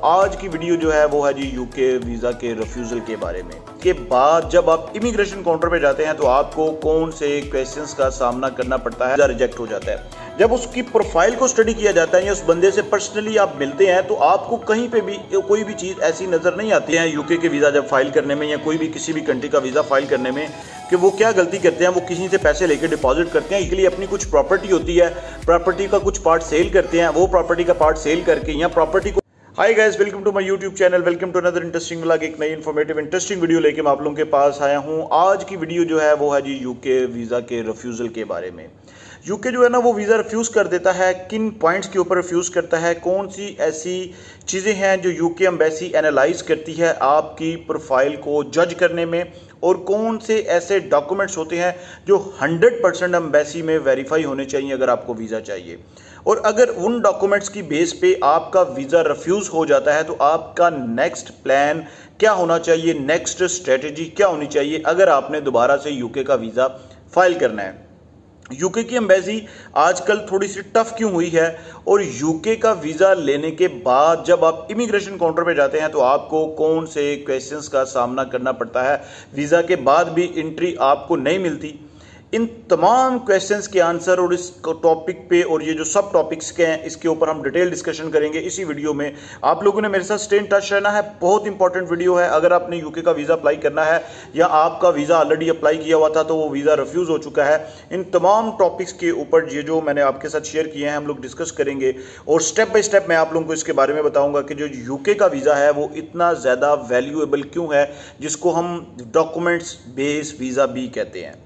आज की वीडियो जो है वो है जी यूके वीज़ा के रिफ्यूज़ल के बारे में। के बाद जब आप इमिग्रेशन काउंटर पे जाते हैं तो आपको कौन से क्वेश्चंस का सामना करना पड़ता है, वीज़ा रिजेक्ट हो जाता है। जब उसकी प्रोफाइल को स्टडी किया जाता है या उस बंदे से पर्सनली आप मिलते हैं तो आपको कहीं पे भी कोई भी चीज़ ऐसी नज़र नहीं आती है यूके के वीज़ा जब फाइल करने में या कोई भी किसी भी कंट्री का वीज़ा फाइल करने में कि वो क्या गलती करते हैं। वो किसी से पैसे लेकर डिपॉजिट करते हैं, इसलिए अपनी कुछ प्रॉपर्टी होती है, प्रॉपर्टी का कुछ पार्ट सेल करते हैं, वो प्रॉपर्टी का पार्ट सेल करके या प्रॉपर्टी को hi guys, welcome to my YouTube channel, welcome to another interesting vlog. एक नई इन्फॉर्मेटिव इंटरेस्टिंग वीडियो लेके मैं आप लोगों के पास आया हूं। आज की वीडियो जो है वो है जी यूके वीज़ा के रिफ्यूज़ल के बारे में। यूके जो है ना वो वीज़ा रिफ्यूज़ कर देता है, किन पॉइंट्स के ऊपर रिफ्यूज़ करता है, कौन सी ऐसी चीज़ें हैं जो यूके एम्बेसी एनालाइज करती है आपकी प्रोफाइल को जज करने में, और कौन से ऐसे डॉक्यूमेंट्स होते हैं जो 100% एम्बेसी में वेरीफाई होने चाहिए अगर आपको वीज़ा चाहिए। और अगर उन डॉक्यूमेंट्स की बेस पे आपका वीज़ा रिफ्यूज़ हो जाता है तो आपका नेक्स्ट प्लान क्या होना चाहिए, नेक्स्ट स्ट्रेटजी क्या होनी चाहिए अगर आपने दोबारा से यूके का वीज़ा फाइल करना है। यूके की एम्बेसी आजकल थोड़ी सी टफ क्यों हुई है, और यूके का वीज़ा लेने के बाद जब आप इमिग्रेशन काउंटर पे जाते हैं तो आपको कौन से क्वेश्चंस का सामना करना पड़ता है, वीज़ा के बाद भी एंट्री आपको नहीं मिलती। इन तमाम क्वेश्चंस के आंसर और इस टॉपिक पे और ये जो सब टॉपिक्स के हैं इसके ऊपर हम डिटेल डिस्कशन करेंगे इसी वीडियो में। आप लोगों ने मेरे साथ स्टे इन टच रहना है, बहुत इंपॉर्टेंट वीडियो है। अगर आपने यूके का वीज़ा अप्लाई करना है या आपका वीज़ा ऑलरेडी अप्लाई किया हुआ था तो वो वीज़ा रिफ्यूज़ हो चुका है, इन तमाम टॉपिक्स के ऊपर ये जो मैंने आपके साथ शेयर किए हैं हम लोग डिस्कस करेंगे, और स्टेप बाय स्टेप मैं आप लोगों को इसके बारे में बताऊँगा कि जो यूके का वीज़ा है वो इतना ज़्यादा वैल्यूएबल क्यों है, जिसको हम डॉक्यूमेंट्स बेस्ड वीज़ा भी कहते हैं।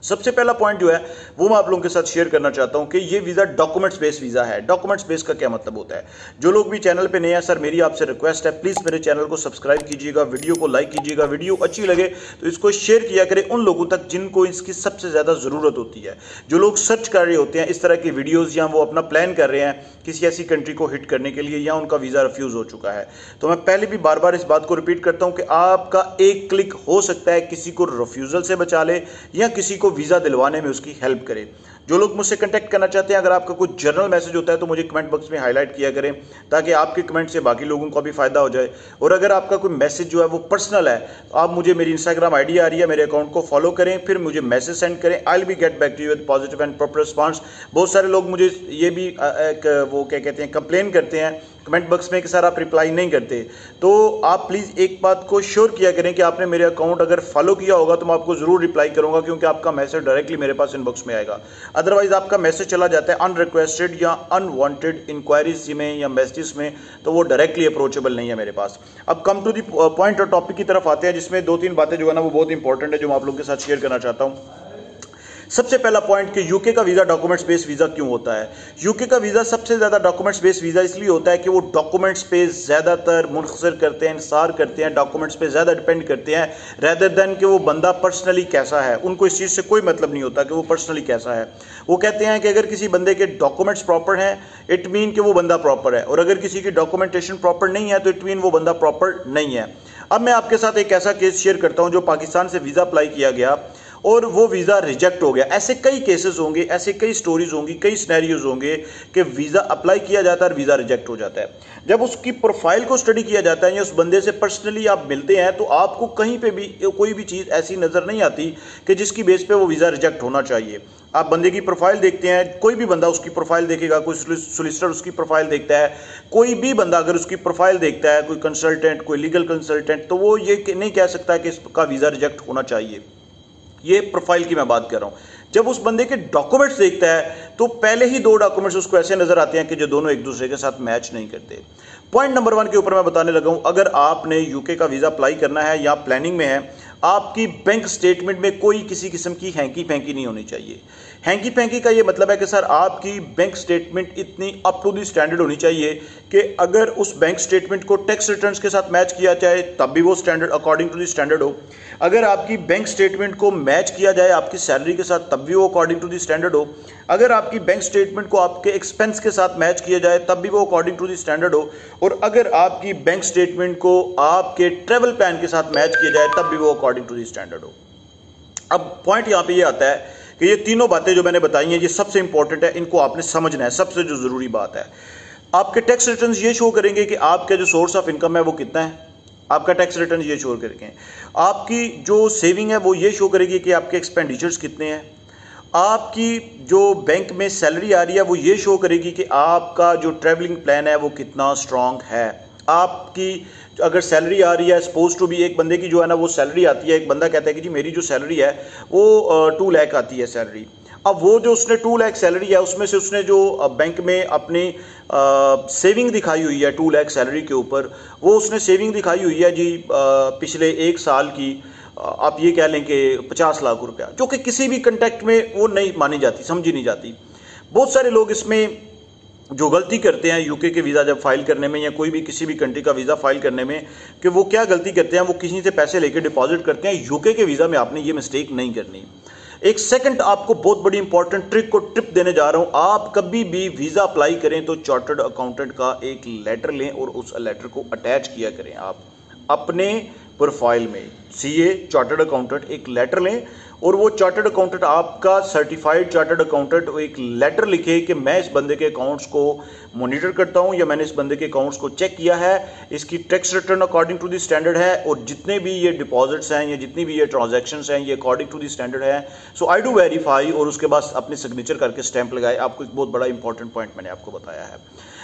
सबसे पहला पॉइंट जो है वो मैं आप लोगों के साथ शेयर करना चाहता हूं कि ये वीज़ा डॉक्यूमेंट्स बेस्ड वीज़ा है। डॉक्यूमेंट्स बेस्ड का क्या मतलब होता है? जो लोग भी चैनल पे नए हैं, सर मेरी आपसे रिक्वेस्ट है, प्लीज़ मेरे चैनल को सब्सक्राइब कीजिएगा, वीडियो को लाइक कीजिएगा, वीडियो अच्छी लगे तो इसको शेयर किया करें उन लोगों तक जिनको इसकी सबसे ज़्यादा ज़रूरत होती है। जो लोग सर्च कर रहे होते हैं इस तरह की वीडियोज़, या वो अपना प्लान कर रहे हैं किसी ऐसी कंट्री को हिट करने के लिए, या उनका वीज़ा रिफ्यूज़ हो चुका है। तो मैं पहले भी बार बार इस बात को रिपीट करता हूँ कि आपका एक क्लिक हो सकता है किसी को रिफ्यूज़ल से बचा ले या किसी को वीज़ा दिलवाने में उसकी हेल्प करें। जो लोग मुझसे कांटेक्ट करना चाहते हैं, अगर आपका कुछ जनरल मैसेज होता है तो मुझे कमेंट बॉक्स में हाईलाइट किया करें ताकि आपके कमेंट से बाकी लोगों को भी फायदा हो जाए। और अगर आपका कोई मैसेज जो है वो पर्सनल है, आप मुझे, मेरी इंस्टाग्राम आईडी आ रही है, मेरे अकाउंट को फॉलो करें, फिर मुझे मैसेज सेंड करें। I will be get back to you with positive and proper response. बहुत सारे लोग मुझे ये भी वो क्या कहते हैं, कंप्लेन करते हैं कमेंट बॉक्स में कि सर आप रिप्लाई नहीं करते। तो आप प्लीज़ एक बात को श्योर किया करें कि आपने मेरे अकाउंट अगर फॉलो किया होगा तो मैं आपको ज़रूर रिप्लाई करूंगा, क्योंकि आपका मैसेज डायरेक्टली मेरे पास इनबॉक्स में आएगा। अदरवाइज आपका मैसेज चला जाता है अनरिक्वेस्टेड या अनवांटेड इंक्वायरीज में या मैसेजेस में, तो वो डायरेक्टली अप्रोचेबल नहीं है मेरे पास। अब कम टू दी पॉइंट और टॉपिक की तरफ आते हैं, जिसमें दो तीन बातें जो है ना वो बहुत इंपॉर्टेंट है जो मैं आप लोगों के साथ शेयर करना चाहता हूँ। सबसे पहला पॉइंट कि यूके का वीज़ा डॉक्यूमेंट्स बेस्ड वीज़ा क्यों होता है। यूके का वीज़ा सबसे ज़्यादा डॉक्यूमेंट्स बेस्ड वीज़ा इसलिए होता है कि वो डॉक्यूमेंट्स पे ज़्यादातर मुनहसर करते हैं, इंसार करते हैं, डॉक्यूमेंट्स पे ज़्यादा डिपेंड करते हैं रेदर देन कि वो बंदा पर्सनली कैसा है। उनको इस चीज़ से कोई मतलब नहीं होता कि वो पर्सनली कैसा है। वो कहते हैं कि अगर किसी बंदे के डॉक्यूमेंट्स प्रॉपर हैं इट मीन कि वो बंदा प्रॉपर है, और अगर किसी की डॉक्यूमेंटेशन प्रॉपर नहीं है तो इट मीन वो बंदा प्रॉपर नहीं है। अब मैं आपके साथ एक ऐसा केस शेयर करता हूँ जो पाकिस्तान से वीज़ा अप्लाई किया गया और वो वीज़ा रिजेक्ट हो गया। ऐसे कई केसेस होंगे, ऐसे कई स्टोरीज होंगी, कई सिनेरियोज होंगे कि वीज़ा अप्लाई किया जाता है और वीज़ा रिजेक्ट हो जाता है। जब उसकी प्रोफाइल को स्टडी किया जाता है या उस बंदे से पर्सनली आप मिलते हैं तो आपको कहीं पे भी कोई भी चीज़ ऐसी नज़र नहीं आती कि जिसकी बेस पे वो वीज़ा रिजेक्ट होना चाहिए। आप बंदे की प्रोफाइल देखते हैं, कोई भी बंदा उसकी प्रोफाइल देखेगा, कोई सोलिसिटर उसकी प्रोफाइल देखता है, कोई भी बंदा अगर उसकी प्रोफाइल देखता है, कोई कंसल्टेंट, कोई लीगल कंसल्टेंट, तो वो ये नहीं कह सकता कि इसका वीज़ा रिजेक्ट होना चाहिए। ये प्रोफाइल की मैं बात कर रहा हूं। जब उस बंदे के डॉक्यूमेंट्स देखता है तो पहले ही दो डॉक्यूमेंट्स उसको ऐसे नजर आते हैं कि जो दोनों एक दूसरे के साथ मैच नहीं करते। पॉइंट नंबर 1 के ऊपर मैं बताने लगा हूं, अगर आपने यूके का वीज़ा अप्लाई करना है या प्लानिंग में है, आपकी बैंक स्टेटमेंट में कोई किसी किस्म की हैंकी फैंकी नहीं होनी चाहिए। हैंकी फैंकी का ये मतलब है कि सर आपकी बैंक स्टेटमेंट इतनी अप टू दी स्टैंडर्ड होनी चाहिए कि अगर उस बैंक स्टेटमेंट को टैक्स रिटर्न्स के साथ मैच किया जाए तब भी वो standard according to the standard हो। अगर आपकी बैंक स्टेटमेंट को मैच किया जाए आपकी सैलरी के साथ तब भी वो अकॉर्डिंग टू दी स्टैंडर्ड हो। अगर आपकी बैंक स्टेटमेंट को आपके एक्सपेंस के साथ मैच किया जाए तब भी वो अकॉर्डिंग टू दी स्टैंडर्ड हो। और अगर आपकी बैंक स्टेटमेंट को आपके ट्रैवल प्लान के साथ मैच किया जाए तब भी वो अकॉर्डिंग टू दी स्टैंडर्ड हो। अब पॉइंट यहाँ पे ये आता है कि ये तीनों बातें जो मैंने बताई हैं ये सबसे इंपॉर्टेंट है, इनको आपने समझना है, सबसे जो जरूरी बात है। आपके टैक्स रिटर्न ये शो करेंगे कि आपका जो सोर्स ऑफ इनकम है वो कितना है, आपका टैक्स रिटर्न ये शो करेंगे। आपकी जो सेविंग है वो ये शो करेगी कि आपके एक्सपेंडिचर्स कितने हैं। आपकी जो बैंक में सैलरी आ रही है वो ये शो करेगी कि आपका जो ट्रैवलिंग प्लान है वो कितना स्ट्रांग है। आपकी अगर सैलरी आ रही है, सपोज टू बी एक बंदे की जो है ना वो सैलरी आती है, एक बंदा कहता है कि जी मेरी जो सैलरी है वो 2 लाख आती है सैलरी। अब वो जो उसने 2 लाख सैलरी है उसमें से उसने जो बैंक में अपनी सेविंग दिखाई हुई है 2 लाख सैलरी के ऊपर, वो उसने सेविंग दिखाई हुई है जी पिछले 1 साल की, आप ये कह लें कि 50 लाख रुपया, जो कि किसी भी कंटेक्ट में वो नहीं मानी जाती, समझी नहीं जाती। बहुत सारे लोग इसमें जो गलती करते हैं यूके के वीज़ा जब फाइल करने में या कोई भी किसी भी कंट्री का वीज़ा फाइल करने में, कि वो क्या गलती करते हैं, वो किसी से पैसे लेके डिपॉजिट करते हैं। यूके के वीज़ा में आपने ये मिस्टेक नहीं करनी। एक सेकंड आपको बहुत बड़ी इंपॉर्टेंट ट्रिक को टिप देने जा रहा हूं। आप कभी भी वीज़ा अप्लाई करें तो चार्टर्ड अकाउंटेंट का एक लेटर लें और उस लेटर को अटैच किया करें। आप अपने प्रोफाइल में सीए चार्टर्ड अकाउंटेंट एक लेटर लें और वो चार्टर्ड अकाउंटेंट आपका सर्टिफाइड चार्टर्ड अकाउंटेंट एक लेटर लिखे कि मैं इस बंदे के अकाउंट्स को मॉनिटर करता हूं या मैंने इस बंदे के अकाउंट्स को चेक किया है, इसकी tax return according to the standard है और जितने भी ये डिपॉजिट्स हैं या जितनी भी ये ट्रांजैक्शंस हैं ये अकॉर्डिंग टू द स्टैंडर्ड है। सो आई डू वेरीफाई और उसके बाद अपने सिग्नेचर करके स्टैंप लगाए। आपको एक बहुत बड़ा इंपॉर्टेंट पॉइंट मैंने आपको बताया है।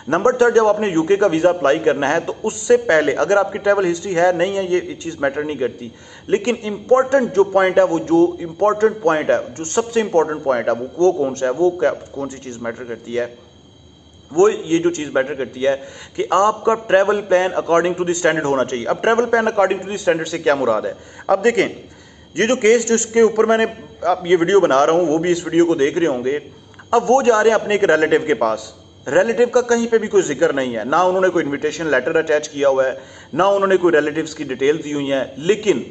नंबर 3, जब आपने यूके का वीज़ा अप्लाई करना है तो उससे पहले अगर आपकी ट्रैवल हिस्ट्री है नहीं है ये चीज़ मैटर नहीं करती, लेकिन इंपॉर्टेंट जो पॉइंट है, वो जो इंपॉर्टेंट पॉइंट है, जो सबसे इंपॉर्टेंट पॉइंट है वो कौन सा है, वो कौन सी चीज़ मैटर करती है, वो ये जो चीज़ मैटर करती है कि आपका travel plan according to the standard होना चाहिए। अब travel plan according to the standard से क्या मुराद है? अब देखें, ये जो केस जिसके ऊपर मैंने अब ये वीडियो बना रहा हूँ वो भी इस वीडियो को देख रहे होंगे। अब वो जा रहे हैं अपने एक रिलेटिव के पास, रिलेटिव का कहीं पे भी कोई जिक्र नहीं है, ना उन्होंने कोई इनविटेशन लेटर अटैच किया हुआ है, ना उन्होंने कोई रिलेटिव्स की डिटेल दी हुई है, लेकिन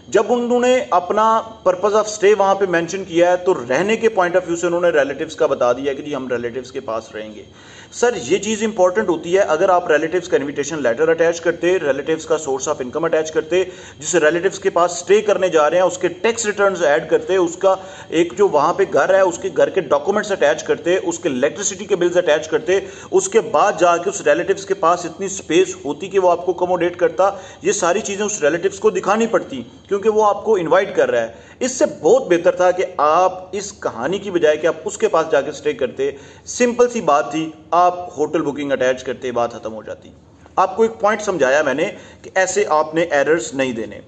जब उन्होंने अपना पर्पस ऑफ स्टे वहां पे मेंशन किया है तो रहने के पॉइंट ऑफ व्यू से उन्होंने रिलेटिव्स का बता दिया कि जी हम रिलेटिव्स के पास रहेंगे। सर ये चीज़ इंपॉर्टेंट होती है। अगर आप रिलेटिव्स का इनविटेशन लेटर अटैच करते, रिलेटिव्स का सोर्स ऑफ इनकम अटैच करते, जिस रिलेटिव्स के पास स्टे करने जा रहे हैं उसके टैक्स रिटर्न्स ऐड करते, उसका एक जो वहां पे घर है उसके घर के डॉक्यूमेंट्स अटैच करते, उसके इलेक्ट्रिसिटी के बिल्स अटैच करते, उसके बाद जाके उस रिलेटिव्स के पास इतनी स्पेस होती कि वो आपको अकोमोडेट करता, ये सारी चीज़ें उस रिलेटिव्स को दिखानी पड़ती क्योंकि वो आपको इन्वाइट कर रहा है। इससे बहुत बेहतर था कि आप इस कहानी की बजाय कि आप उसके पास जाके स्टे करते, सिंपल सी बात थी, आप होटल बुकिंग अटैच करते, बात खत्म हो जाती। आपको एक पॉइंट समझाया मैंने कि ऐसे आपने एरर्स नहीं देने।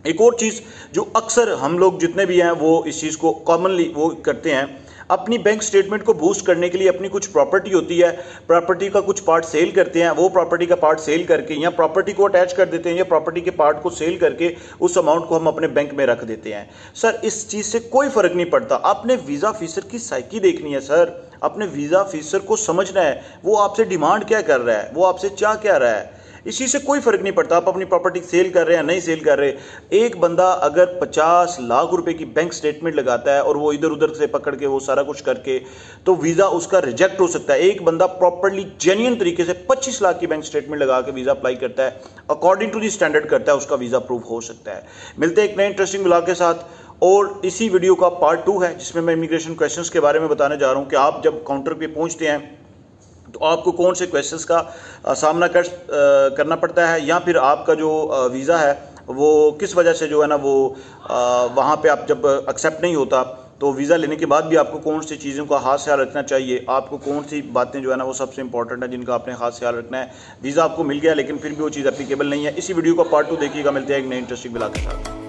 एक और चीज जो अक्सर हम लोग जितने भी हैं वो इस चीज को कॉमनली वो करते हैं, अपनी बैंक स्टेटमेंट को बूस्ट करने के लिए अपनी कुछ प्रॉपर्टी होती है, प्रॉपर्टी का कुछ पार्ट सेल करते हैं, वो प्रॉपर्टी का पार्ट सेल करके या प्रॉपर्टी को अटैच कर देते हैं या प्रॉपर्टी के पार्ट को सेल करके उस अमाउंट को हम अपने बैंक में रख देते हैं। सर इस चीज़ से कोई फर्क नहीं पड़ता। आपने वीज़ा ऑफिसर की साइकी देखनी है सर, अपने वीज़ा ऑफिसर को समझना है वो आपसे डिमांड क्या कर रहा है, वो आपसे चाह क्या रहा है। इसी से कोई फर्क नहीं पड़ता आप अपनी प्रॉपर्टी सेल कर रहे हैं नहीं सेल कर रहे। एक बंदा अगर 50 लाख रुपए की बैंक स्टेटमेंट लगाता है और वो इधर उधर से पकड़ के वो सारा कुछ करके, तो वीज़ा उसका रिजेक्ट हो सकता है। एक बंदा प्रॉपर्ली जेन्युइन तरीके से 25 लाख की बैंक स्टेटमेंट लगा के वीज़ा अप्लाई करता है, अकॉर्डिंग टू दी स्टैंडर्ड करता है, उसका वीज़ा अप्रूव हो सकता है। मिलते हैं एक नए इंटरेस्टिंग ब्लॉग के साथ, और इसी वीडियो का पार्ट 2 है जिसमें मैं इमिग्रेशन क्वेश्चंस के बारे में बताने जा रहा हूं कि आप जब काउंटर पे पहुंचते हैं तो आपको कौन से क्वेश्चंस का सामना करना पड़ता है, या फिर आपका जो वीज़ा है वो किस वजह से जो है ना वो वहाँ पे आप जब एक्सेप्ट नहीं होता, तो वीज़ा लेने के बाद भी आपको कौन सी चीज़ों का खास ख्याल रखना चाहिए, आपको कौन सी बातें जो है ना वो सबसे इंपॉर्टेंट है जिनका आपने खास ख्याल रखना है। वीज़ा आपको मिल गया लेकिन फिर भी वो चीज़ एप्लीकेबल नहीं है। इसी वीडियो का पार्ट 2 देखिएगा। मिलते हैं एक नए इंटरेस्टिंग ब्लॉग के साथ।